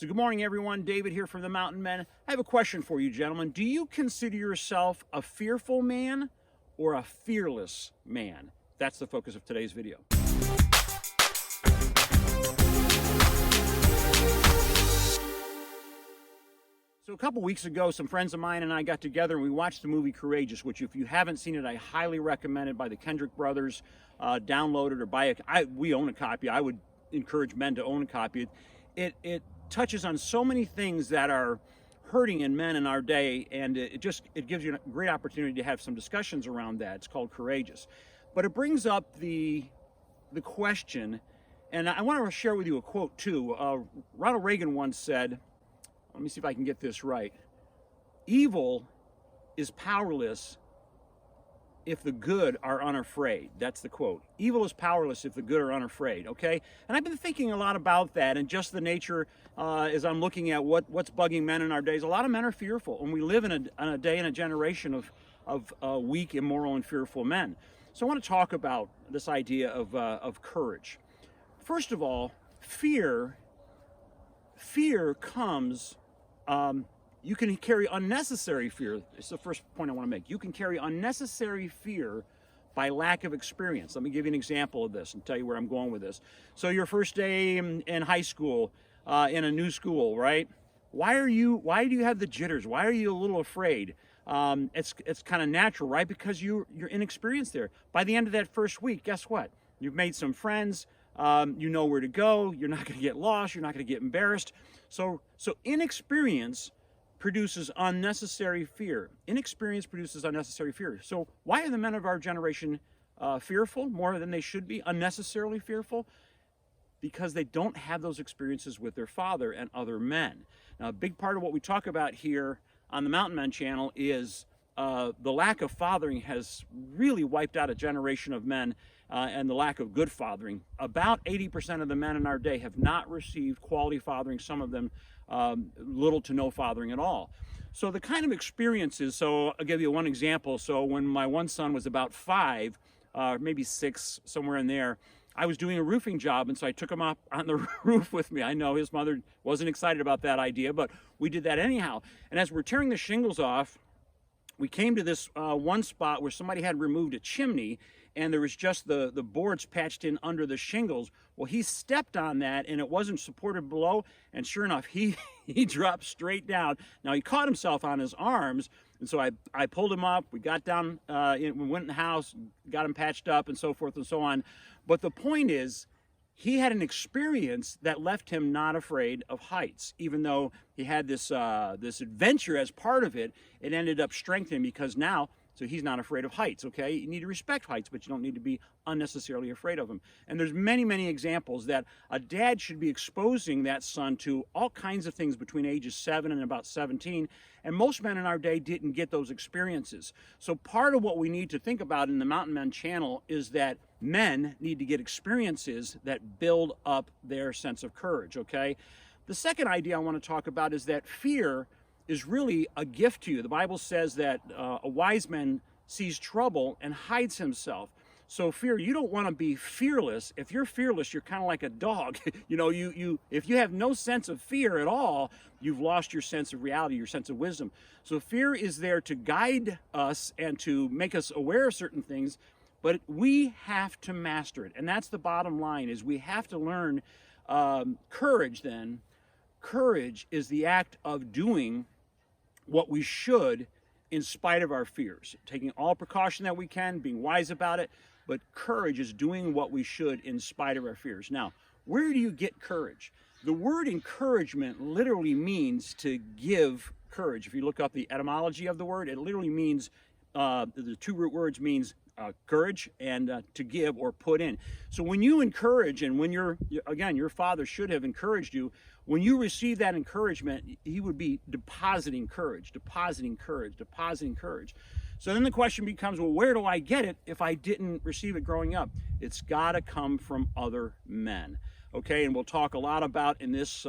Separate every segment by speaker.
Speaker 1: So good morning, everyone. David here from the Mountain Men. I have a question for you, gentlemen. Do you consider yourself a fearful man or a fearless man? That's the focus of today's video. So a couple weeks ago, some friends of mine and I got together and we watched the movie Courageous, which if you haven't seen it, I highly recommend it, by the Kendrick brothers. Download it or buy it. We own a copy. I would encourage men to own a copy. It touches on so many things that are hurting in men in our day, and it gives you a great opportunity to have some discussions around that. It's called Courageous. But it brings up the question, and I want to share with you a quote too. Ronald Reagan once said, let me see if I can get this right, "Evil is powerless if the good are unafraid." That's the quote. Evil is powerless if the good are unafraid, okay? And I've been thinking a lot about that and just the nature as I'm looking at what's bugging men in our days. A lot of men are fearful, and we live in a day and a generation of weak, immoral, and fearful men. So I want to talk about this idea of courage. First of all, fear comes... you can carry unnecessary fear. It's the first point I want to make. You can carry unnecessary fear by lack of experience. Let me give you an example of this and tell you where I'm going with this. So your first day in high school, in a new school, right? Why do you have the jitters? Why are you a little afraid? It's kind of natural, right? Because you're inexperienced there. By the end of that first week, guess what? You've made some friends. You know where to go. You're not going to get lost. You're not going to get embarrassed. So inexperience produces unnecessary fear. Inexperience produces unnecessary fear. So why are the men of our generation fearful more than they should be, unnecessarily fearful? Because they don't have those experiences with their father and other men. Now, a big part of what we talk about here on the Mountain Men channel is the lack of fathering has really wiped out a generation of men, and the lack of good fathering. About 80% of the men in our day have not received quality fathering, some of them little to no fathering at all. So the kind of experiences, so I'll give you one example. So when my one son was about 5, maybe 6, somewhere in there, I was doing a roofing job, and so I took him up on the roof with me. I know his mother wasn't excited about that idea, but we did that anyhow. And as we're tearing the shingles off, we came to this one spot where somebody had removed a chimney, and there was just the boards patched in under the shingles. Well, he stepped on that, and it wasn't supported below, and sure enough, he dropped straight down. Now, he caught himself on his arms, and so I pulled him up. We got down, we went in the house, got him patched up, and so forth and so on. But the point is, he had an experience that left him not afraid of heights. Even though he had this adventure as part of it, it ended up strengthening because now, so he's not afraid of heights, okay? You need to respect heights, but you don't need to be unnecessarily afraid of them. And there's many, many examples that a dad should be exposing that son to all kinds of things between ages 7 and about 17. And most men in our day didn't get those experiences. So part of what we need to think about in the Mountain Men channel is that men need to get experiences that build up their sense of courage, okay? The second idea I want to talk about is that fear is really a gift to you. The Bible says that a wise man sees trouble and hides himself. So fear, you don't want to be fearless. If you're fearless, you're kind of like a dog. You know, if you have no sense of fear at all, you've lost your sense of reality, your sense of wisdom. So fear is there to guide us and to make us aware of certain things, but we have to master it. And that's the bottom line, is we have to learn courage then. Courage is the act of doing what we should in spite of our fears, taking all precaution that we can, being wise about it, but courage is doing what we should in spite of our fears. Now, where do you get courage? The word encouragement literally means to give courage. If you look up the etymology of the word, it literally means, the two root words means courage and to give or put in. So when you encourage, and when again, your father should have encouraged you, when you receive that encouragement, he would be depositing courage, depositing courage, depositing courage. So then the question becomes, well, where do I get it if I didn't receive it growing up? It's got to come from other men. Okay, and we'll talk a lot about in this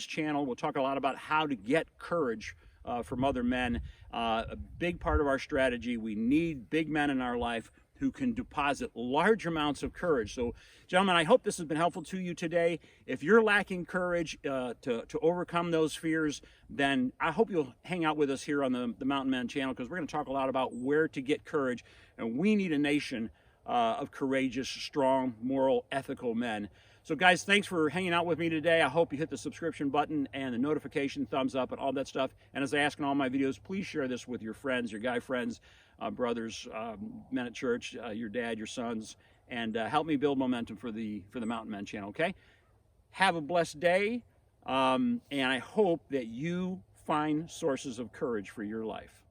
Speaker 1: channel, we'll talk a lot about how to get courage from other men. A big part of our strategy, we need big men in our life, who can deposit large amounts of courage. So, gentlemen, I hope this has been helpful to you today. If you're lacking courage to overcome those fears, then I hope you'll hang out with us here on the Mountain Men channel, because we're going to talk a lot about where to get courage. And we need a nation of courageous, strong, moral, ethical men. So guys, thanks for hanging out with me today. I hope you hit the subscription button and the notification thumbs up and all that stuff. And as I ask in all my videos, please share this with your friends, your guy friends, brothers, men at church, your dad, your sons, and help me build momentum for the Mountain Men channel, okay? Have a blessed day, and I hope that you find sources of courage for your life.